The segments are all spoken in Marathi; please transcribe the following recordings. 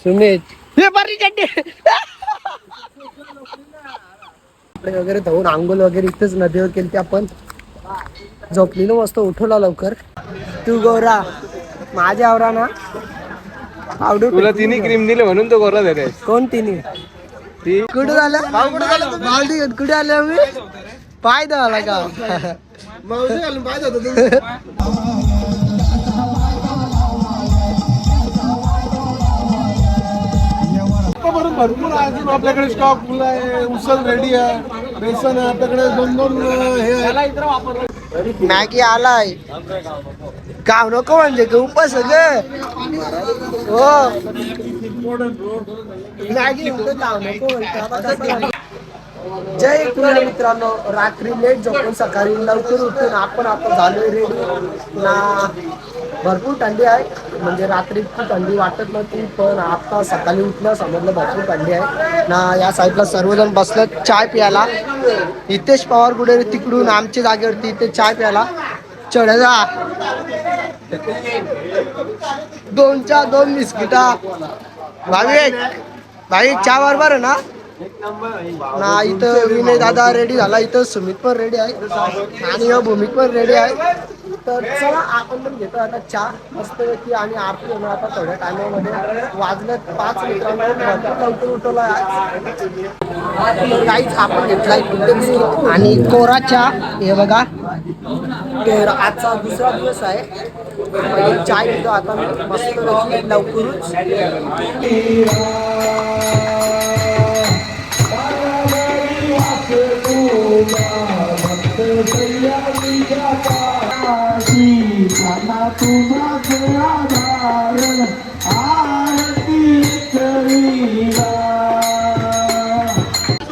सुमित हे बरी चड्डी कपडे वगैरे धुवून आंघोळ वगैरे इथेच नदीवर केली आपण. झोपलीनं मस्त उठवला लवकर. तू गोरा माझ्या आवरा ना तुला तिने क्रीम दिले म्हणून तो गोरा झालाय. कोण तिने कुठे झालं मालदी कुठे आले मी पाय धुवाला का पाय भरपूर अजून आपल्याकडे स्टॉक आहे. उसल रेडी आहे, बेसन आहे आपल्याकडे. 2-2 हे मॅगी आलाय गाव नको म्हणजे उपास ग हो मॅगी गाव नको. जय पुणे मित्रांनो, रात्री लेट झोपून सकाळी लवकर उठून आपण आता झालोय रेडी ना. भरपूर थंडी आहे, म्हणजे रात्री इतकी थंडी वाटत नव्हती, पण आता सकाळी उठलं समजलं भरपूर थंडी आहे ना. या साईडला सर्वजण बसलेत चाय प्यायला. हितेश पवार कुठे तिकडून आमच्या जागेवरती इथे चाय प्यायला चढा. 2 बिस्किटा भाई चहा बरोबर आहे ना. इथं विनय दादा रेडी झाला, इथं सुमित पण रेडी आहे आणि भूमिक पण रेडी आहे. तर चला आपण पण घेतो आता चहा मस्तपैकी आणि आरती होणार आता थोड्या टायमामध्ये. वाजलं 5 मित्रांनो, लवकर उठवला काहीच. आपण घेतलाय बिस्किट आणि कोरा चहा. हे बघा तर आजचा दुसरा दिवस आहे. चाय घेतो आता मस्तपैकी लवकरच.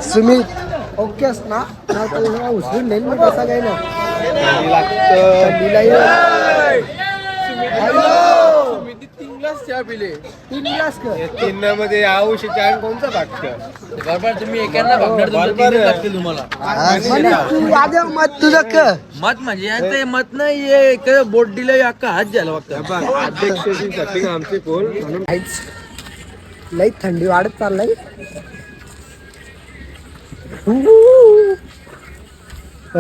सुमित ओकेस ना उचलून नेल मग कसा काय ना चहा पिले. 3 ग्लास कर. 3 मध्ये आवश्यक चहा कोणता भागतं बरोबर. तुम्ही एकांना भागणार लागतील तुम्हाला. तू माझ्या मत तुझं क मत म्हणजे मत नाही बोट दिलं अख्खा हात झाला फक्त. अध्यक्षाची आमचे कोण म्हणून लई थंडी वाढत चाललंय.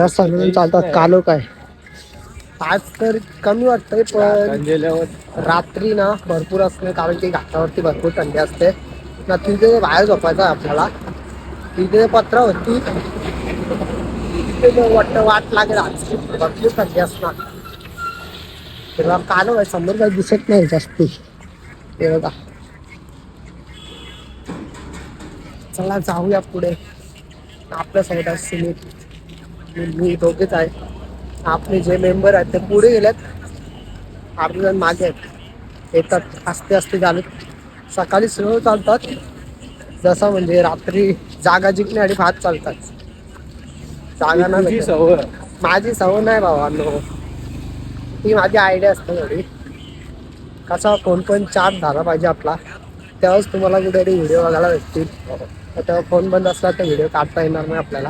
सर्वजण चालतात कालो काय. आज तर कमी वाटतंय पण रात्री ना भरपूर असते, कारण की घाटावरती भरपूर थंडी असते ना. तिथे बाहेर झोपायचं आहे आपल्याला. तिथे पत्रा होती तिथे वाट लागेल. आज भरपूर थंडी असणार. तेव्हा कालो आहे समोर काही दिसत नाही जास्ती. ते बघा चला जाऊया पुढे. आपल्या साईड सुमित मी दोघेच आहे. आपले जे मेंबर आहेत ते पुढे गेलेत, आपले जण मागे आहेत. येतात आस्ते आस्ते चालत. सकाळी सरळ चालतात जसं म्हणजे रात्री जागा जिंकण्यासाठी भात चालतात. जागा नाही सवय. माझी सवय नाही भावांनो, ती माझी आयडिया असते थोडी. कसा फोन पण चार्ज झाला पाहिजे आपला, तेव्हाच तुम्हाला कुठेतरी व्हिडिओ बघायला भेटतील. तेव्हा फोन बंद असला तर व्हिडिओ काढता येणार नाही आपल्याला.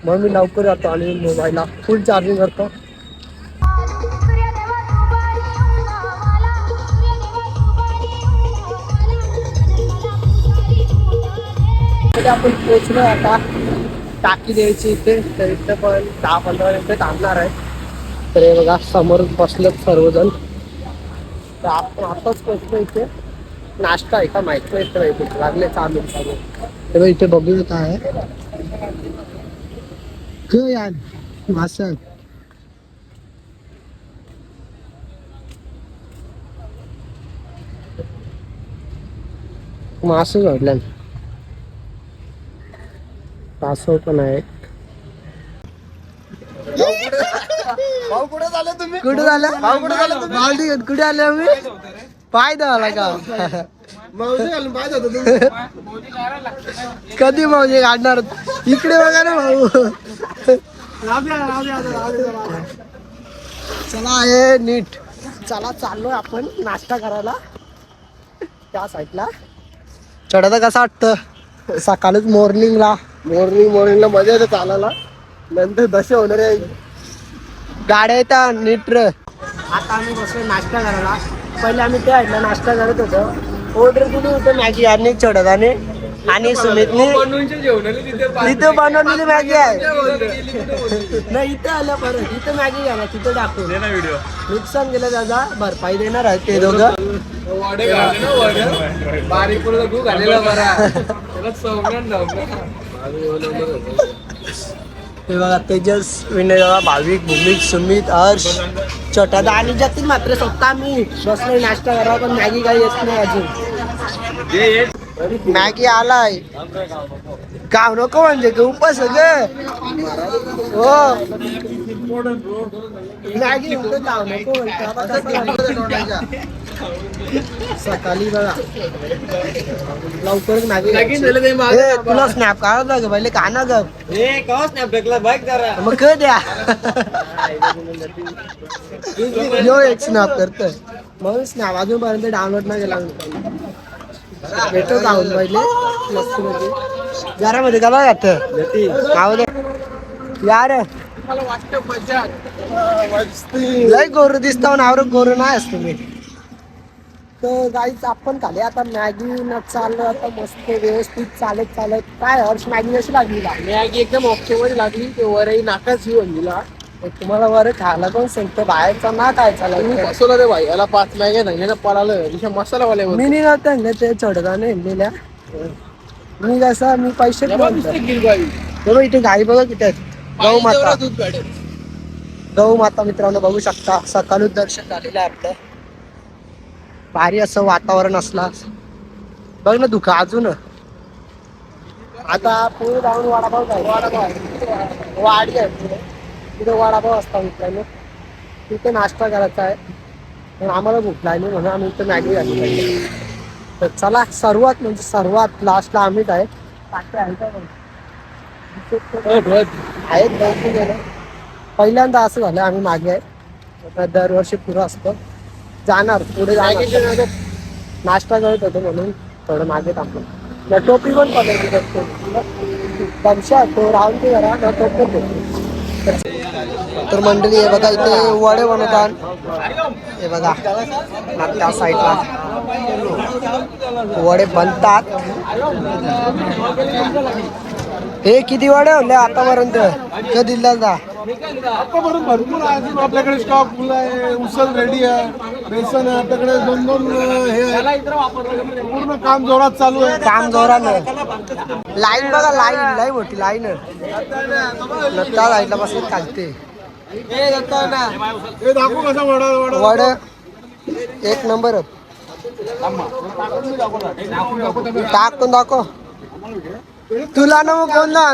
मग मी लवकर जातो आणि मोबाईलला फुल चार्जिंग करतो. आपण पोचलो आता टाकी द्यायची इथे. तर इथे पण 10-15 मिनिटं थांबणार आहे. तर हे बघा समोर बसलेत सर्वजण. तर आपण आताच पोचलो इथे. नाश्ता आहे का माहित नाही तर इथे लागले 6 मिनिटांनी. तेव्हा इथे बघू काय यार मासं मासं जोडलं. तासव पण आहे. कुठे झालं तुम्ही? कुठे झालं मालदी कुठे आले आम्ही पाय धुवाला का कधी मावजे काढणार इकडे बघा ना भाऊ. चला हे नीट. चला चाललोय आपण नाश्ता करायला त्या साईडला. चढायला कसं वाटतं सकाळीच मॉर्निंगला मजा येते चालायला. नंतर दशे होणार आहे गाड्या येतात नीट. आता आम्ही बसलो नाश्ता करायला. पहिले आम्ही त्या साईडला नाश्ता करत होतो ऑर्डर दिली होती मॅगी आणि चढगाने आणि सुमितने तिथे बनवलेली मॅगी आहे. नाही इथे आलं परत इथे मॅगी घ्या ना तिथे टाकून नुकसान गेलं त्याचा भरपाई देणार आहे ते दोघं. हे बघा तेजस विनय दादा भाविक भूमिक सुमित हर्ष छोटा आणि जतीन मात्र स्वतः मी बसलोय नाश्ता करा पण मॅगी काही येत नाही अजून. मॅगी आलाय गाव नको म्हणजे का उपास ग हो मॅगी गाव नको म्हणतो सकाळी बघा लवकरच मॅगी तुला स्नॅप काढा ग पहिले का ना ग मग क द्या यो एक स्नॅप करतोय मग स्नॅप अजूनपर्यंत डाउनलोड नाही केला भेटो जाऊन पहिले मस्त मध्ये घरामध्ये का बघा गाव दे यार लय गोरू दिसता नावर गोरू नाही असतो मी तर गाईच आपण खाली आता मॅगी न चाललं आता मस्त व्यवस्थित चालत काय हर्ष मॅगी कशी लागली मॅगी एकदम ऑप्शनमध्ये लागली ते वरही नाकाच घेऊन दिला तुम्हाला वर खायला पण सांगतो बाहेरचा ना काय चालला बसवलं रे भाई याला 5 मॅगी नाही पळालं मसाला वाले मी नाही नव्हतं ते चढगाने नेलेल्या मी कसा मी पैसे इथे गाई बघा किती आहेत गौ माता मित्रांनो बघू शकता सकाळूच दर्शन झालेलं आहे आपलं भारी असं वातावरण असला बघ ना दुखा अजून आता पुढे जाऊन वडापाव वडापाव वाडी आहे पुढे तिथे वडापाव असता मित्रांनो तिथे नाश्ता करायचा आहे पण आम्हाला भूक लागली म्हणून आम्ही इथे मॅगी घातली तर चला सर्वात लास्टला आम्हीच आहे आहेत पहिल्यांदा असं झालं आम्ही मागे आहे दरवर्षी पुरं असतं जाणार पुढे जाणार नाश्ता करत होतो म्हणून थोडं मागे थांबलो टोपी पण पडायची पक्षा तो राहून ते जरा टोपी देतो तर मंडळी हे बघा इथे वडे बनवतात हे बघा त्या साईडला वडे बनतात हे किती वडे होते आतापर्यंत कधी जा आतापर्यंत भरपूर आहे आपल्याकडे स्टॉक फुल आहे उसल रेडी आहे बेसन आहे आपल्याकडे 2 हे आहे पूर्ण काम जोरात चालू आहे काम जोरानं लाईन बघा लाईन लय मोठी लाईन लता लाईनला बसून चालते हे दाखवू कसा वड एक नंबर टाकून दाखव तुला ना मग कोण ना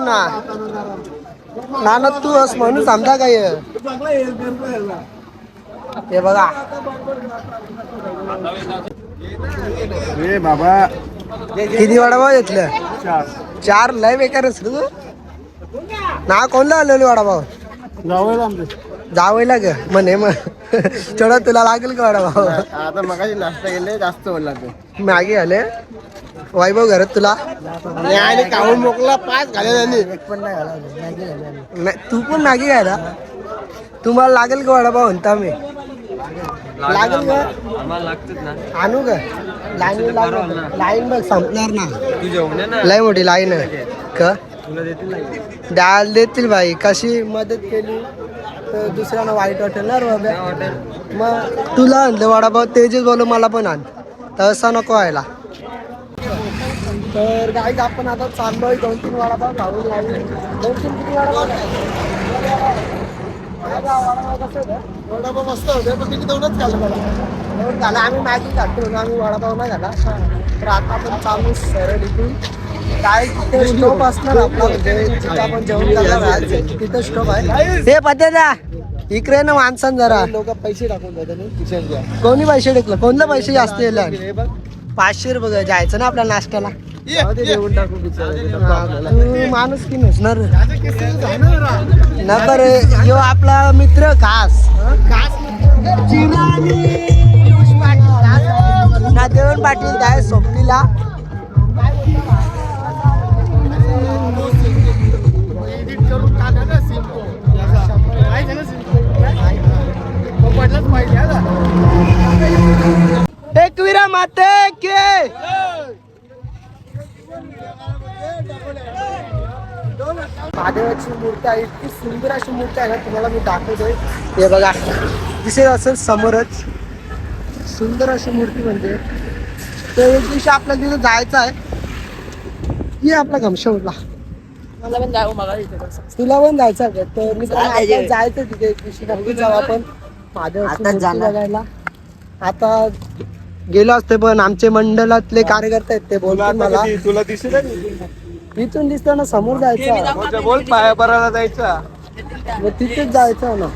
नाना तू अस म्हणून समजा काय हे बघा बाबा किती वडापाव घेतलं 4 लय बेकार तू ना कोणला आलेली वडापाव जावयला ग म्हणे मग थोडं तुला लागेल का वडापाव आता मगाशी नाश्ता केले जास्त वेळ लागतो मॅगी आले वैभव घरात तुला आणि काढून मोकला 5 घाले त्यांनी पण नाही घाला तू पण मॅगी घ्यायला तुम्हाला लागेल का वडापाव म्हणता मी लागेल का आणू का लाईन बघ संपणार ना लय मोठी लाईन आहे का द्याल देतील भाई कशी मदत केली तर दुसऱ्याला वाईट वाटेल ना बाबा मग तुला आणलं वडापाव तेजच बोलू मला पण आण तर असं नको व्हायला तर गाईज आपण आता चाललोय 2-3 वडापाव खाऊन लागले 2-3 किती वडापाव वडापाव मस्त होते पण तिथे 2च खाल्लं मला झाला आम्ही मॅगी खातो आम्ही वडापाव नाही झाला तर आता आपण चालू सरळ इथून काय तिथे स्टॉप असणार आपला म्हणजे जिथे आपण जेवण करणार तिथं स्टॉप आहे हे पत्या इकडे ना माणसां जरा लोक पैसे टाकून देतात कोणी पैसे टाकलं कोणतं पैसे जास्त येईल 500 रुपये जायचं ना आपल्या नाश्त्याला देऊन टाकू तू माणूस की नसणार नका रे यो आपला मित्र खास नादेवन पाटील काय सोबतीला एकविरा माते के महादेवाची मूर्ती आहे, इतकी सुंदर अशी मूर्ती आहे ना, तुम्हाला मी दाखवतोय. हे बघा, दिसेल असेल समोरच सुंदर अशी मूर्ती. म्हणजे तर एक दिवशी आपल्याला तिथे जायचं आहे. ये आपला घमशवला मला पण जाऊ मला तुला पण जायचं आहे. तर मी जायचं तिथे एक दिवशी, नक्की जाऊ आपण महादेवाची मूर्ती बघायला. आता गेलो असते पण आमचे मंडळातले कार्यकर्ते आहेत, ते बोलतात मला तुला दिसेल इथून दिसतं ना समोर जायचं, बोल पाया पराला जायचा. मग तिथेच जायचं ना.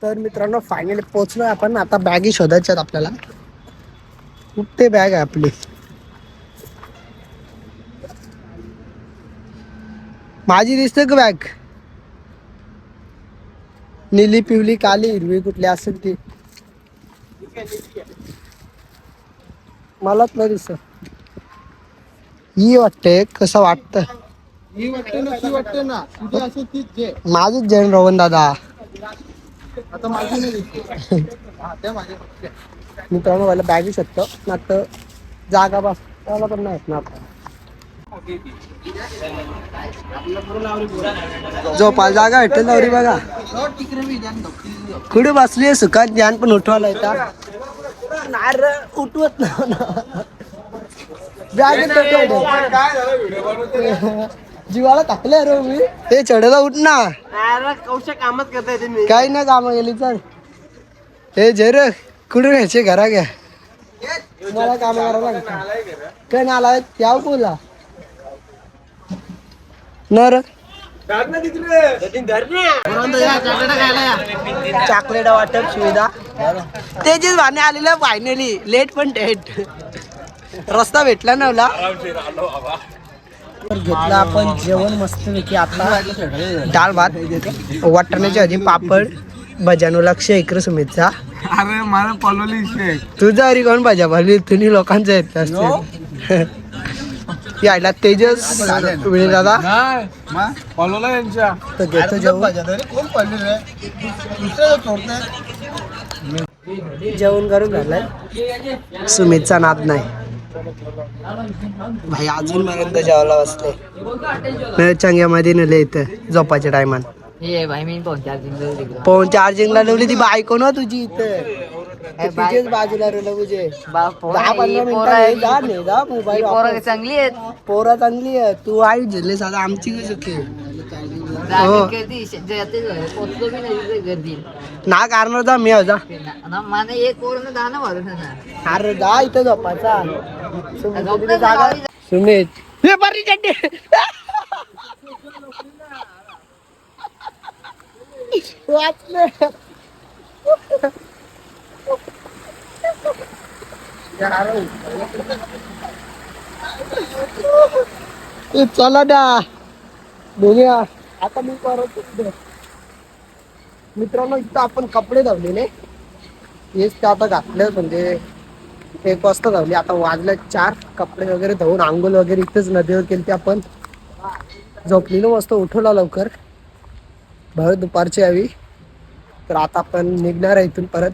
तर मित्रांनो फायनली पोहोचलोय आपण. आता बॅगी शोधायच्यात आपल्याला. कुठे बॅग आहे आपली? माझी दिसते का बॅग? निली पिवली काली हिरवी कुठली असेल ती, मलाच नाही दिसत. ही वाटते, कसं वाटतं ही वाटते ना, ती वाटते ना, तुझी असेल तीच घे. माझीच जैन रोहन दादा. आता माझी नाही दिसते. हा, त्या माझ्या मित्रांनो मला बॅगी शकतो ना, तर जागा बसताना पण नाही ना. झोपा जागा भेटेल नवरी बघा. कुठे बसली आहे सुखात, ध्यान पण उठवायला येतात. नाही रे, उठवत ना बॅगेत जीवाला टाकले रे मी. ते चढला उठ ना, कौशा कामच करताय तुम्ही. काही ना काम गेली तर हे झेर कुठे घ्यायचे घरा घ्या. मला काम करावं लागतं. काय नाला त्या बोला नर चॉकलेट वाटप सुविधा तेजीच भाने आलेलं. फायनली लेट पण थेट रस्ता भेटला नवला. घेतला आपण जेवण मस्तपैकी. आता डाळ भात, वाटाण्याची भाजी, पापड, भजानो लक्ष इकडे सुमितचा. अरे मला पलवली तुझा अरे कोण भाज्या भरली तुम्ही लोकांचं येत असते. यायला तेजस वेळे दादा पलवला यांच्या तर घेतो जेवण. कोण पडले जेवण करून झालंय. सुमितचा नाद नाही भाई, अजूनपर्यंत जेवायला बसले. चंग्यामध्ये नेले इथं झोपाच्या टायमान. फोन चार्जिंगला लावली ती बायको ना तुझी इथं. तिच्याच बाजूला रोला तुझे 10-15 मिनिटं जा नाही जा मोबाईल. पोरा चांगली आहेत, पोरा चांगली आहे. तू आई झेलले साधा आमची चुकी ना कारण जा मी जा. अरे जा इथं झोपायचा. सुमित हे बरी चड्डी वाचले. चला द्या बघूया आता. मी परत मित्रांनो इथं आपण कपडे धावलेले हेच ते आता घातले. म्हणजे 1 वाजता धावली. आता वाजले 4. कपडे वगैरे धुवून आंघोळ वगैरे इथेच नदीवर केली. ते आपण झोपलेलो मस्त उठवला लवकर. भर दुपारची यावी. तर आता आपण निघणार आहे इथून परत.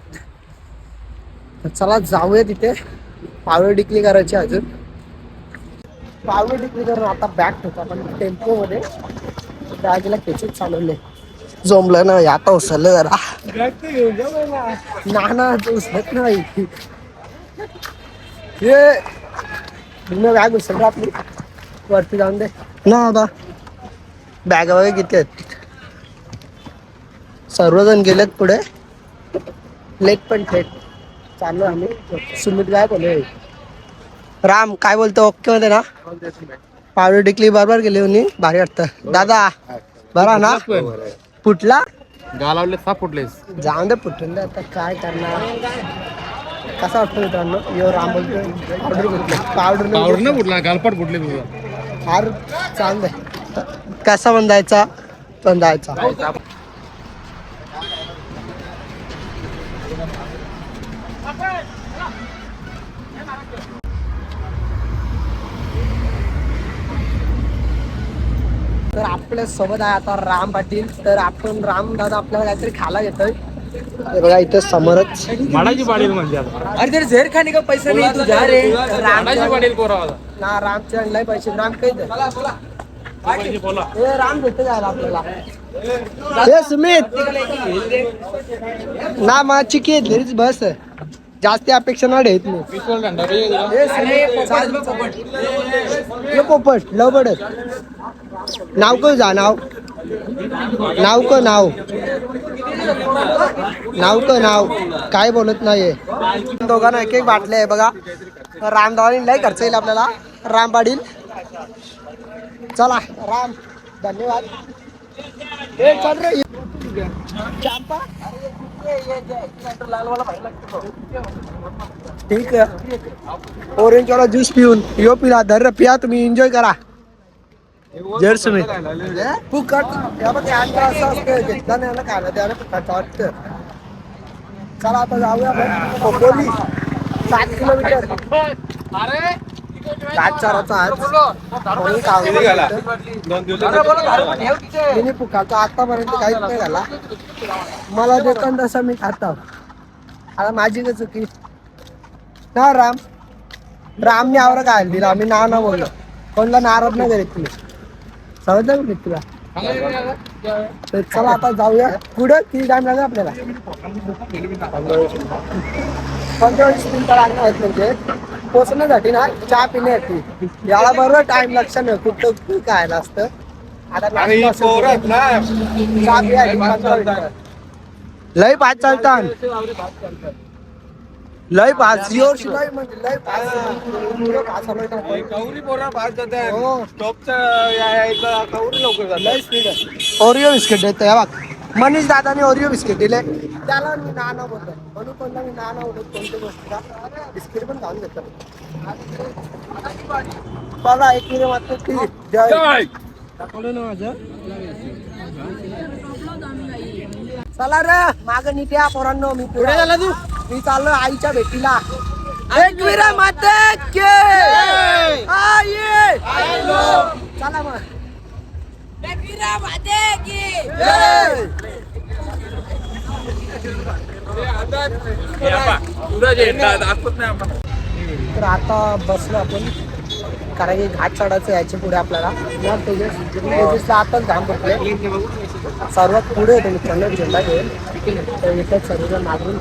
तर चला जाऊया तिथे. पावळे डिक्ली करायची अजून. पावळे डिक्ली करून आता बॅग ठेवतो आपण टेम्पो मध्ये. बॅगला खेचून चालवले. जमलं ना आता उसरलं जरा ना उसरत नाही. हे बॅग उसरलं आपली. वरती जाऊन दे ना. आता बॅग वगैरे किती आहेत. सर्वजण गेलेत पुढे. लेट पण थेट चाललो आम्ही. सुमित काय बोलले राम काय बोलतो ओके मध्ये ना. पावडी टिकली बरोबर गेली होती. भारी वाटतं दादा बरा ना. फुटला गालावले 6 फुटलेस. जाऊन दे फुटून दे. आता काय करणार. कसा वाटतो मित्रांनो. यो राम बोलतो पावडर घेतलं. पावडर फुटला गालपाट फुटले तुझं. फार चांगलं कसा पण जायचा पण जायचा. तर आपल्या सोबत आहे आता राम पाटील. तर आपण राम दादा आपल्याला काहीतरी खायला घेतोय. हे बघा इथं समोरच माडाची पाडील म्हणजे आता. अरे तेरे झेर खाने का पैसा नहीं तुझा रे. माडाची पाडील पोरावाला. ना रामचे आणलाय पैसे. राम काही दे. बोला. हे राम भेटत जायला आपल्याला. हे सुमित ना माझी की घरीच बस जास्त अपेक्षा नाही ठेवत मी. हे सुमित, हे पोपट लवबडत नाव का जा नाव नाव का नाव नाव का नाव काय बोलत नाहीये. दोघांना एक एक बाटले आहे बघा. रामदावानी लय खर्च येईल आपल्याला. राम पाटील चला राम धन्यवाद. ए चल रे चांपा. ठीक आहे ऑरेंज वाला ज्यूस पिऊन यो पिला धर पिया तुम्ही एन्जॉय करा. जर सुमित फुकट असं असतं घेतला नाही ना खायला त्याला फुकट वाटतं. चला आता जाऊया आपण खोपोली 7 किलोमीटर. चाराचा आज मी फुकाचा आतापर्यंत काहीच नाही झाला. मला देतो तसं मी खाता. आता माझी का चुकी ना. रामने आवरा काय दिला. आम्ही नाव ना बोललो. कोणला नाराज नाही करीत तुम्ही समजलं मी तुला. तर चला आता जाऊया. पुढं किती टाइम लागेल आपल्याला. 15-20 मिनिटं लागणार आहेत. म्हणजे पोचण्यासाठी ना चहा पिण्यासाठी याला बरोबर टाइम लक्षात नाही कुठं खायला असतं. आता चहा पिया लय पाच चालतात. लय पाच योर शिवाय म्हणजे लय ओरिओ बिस्किट देतो बघ. मनीष दादाने ओरिओ बिस्किट दिले. त्याला मी नाना बोलतो म्हणून कोणता मी नाना बोलतो कोणत्या गोष्टीला बिस्किट पण खाऊन घेतो. बघा एक मिनिट मात्र ती जय माझं. चला रे माग नीट या पोरांनो. मी पुढे झाला तू. मी चाललो आईच्या भेटीला. एकविरा माते के चला मग. तर आता बसलो आपण कारण की घाट चढायचं याच्या पुढे आपल्याला. तेजसला आताच घाम बसले. सर्वात पुढे होते मित्रांनो झेंडा घेऊन. तर इथं सर्वजण मागून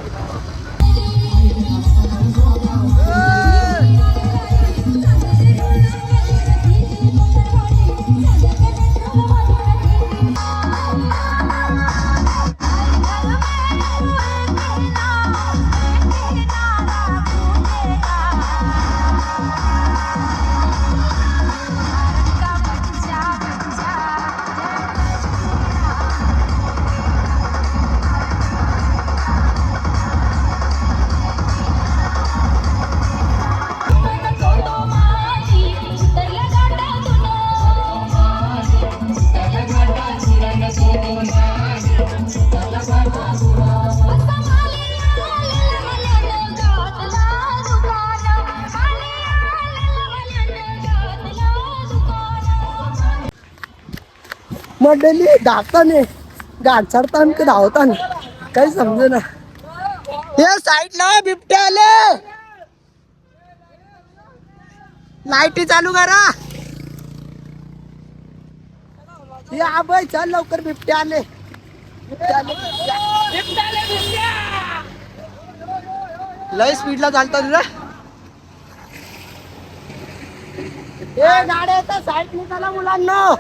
मंडळी धावताना गाठ चढताना की धावताना काही समजे ना. हे साईडला बिबट्या आले. लाईटी चालू करा. हे आबाई चल लवकर बिबट्या आले. लय स्पीडला चालतात रे. हे गाड्या साईड निघाला मुलांना.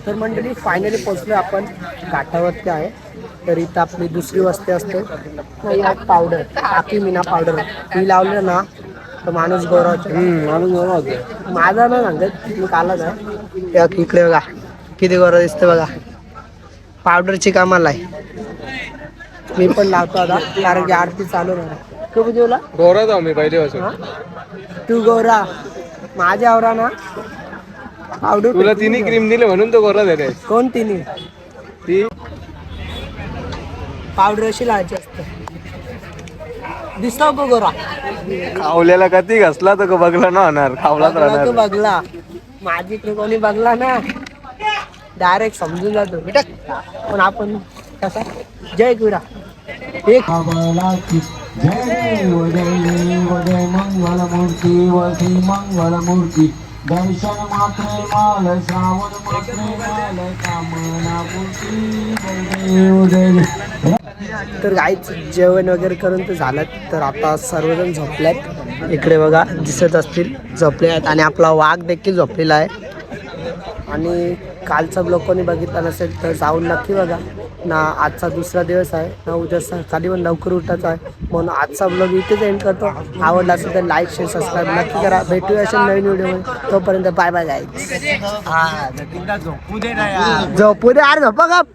तर मंडळी फायनली पोहोचलो आपण घाटावरती आहे. तर इथं आपली दुसरी वस्ती असते. पावडर टाकी मीना पावडर ही लावलं ना तर माणूस गौरव माझा ना सांगत मी कालच आहे. इकडे बघा किती गौरव दिसतं बघा. पावडरची कामाला आहे. मी पण लावतो आता कारण की आरती चालू नाही. तू जेवला गोरा जाऊ मी पहिले तू गौरा माझ्या आवरा ना पावडर तुला तिन्ही क्रीम दिले म्हणून तो गोरा झाले. कोण तिने ती पावडर अशी लावायची असते. दिसतो गोरा खावल्याला कधी घसला तर बघला ना होणार, खावलाच बघला राहणार. तो बघला. माझी इकडे कोणी बघला ना डायरेक्ट समजून जातो बेटा. पण आपण कसा जय गुरा एक जय वदय मंगल मूर्ती वसी मंगल मूर्ती दर्शन मात्रे माल श्रावण मात्रे माल कामना मूर्ती उदय. तर गाईच जेवण वगैरे करून ते झालं. तर आता सर्वजण झोपल्यात. इकडे बघा दिसत असतील झोपले आहेत आणि आपला वाघ देखील झोपलेला आहे. आणि कालचा ब्लॉग कोणी बघितला नसेल तर जाऊन नक्की बघा ना. आजचा दुसरा दिवस आहे ना, उद्या सकाळी पण लवकर उठायचं आहे. म्हणून आजचा ब्लॉग इथेच एंड करतो. आवडला असेल तर लाईक शेअर सबस्क्राईब नक्की करा. भेटूया असेल नवीन व्हिडिओमध्ये. तोपर्यंत बाय बाय गाईज. झोपू दे यार झोपा गप.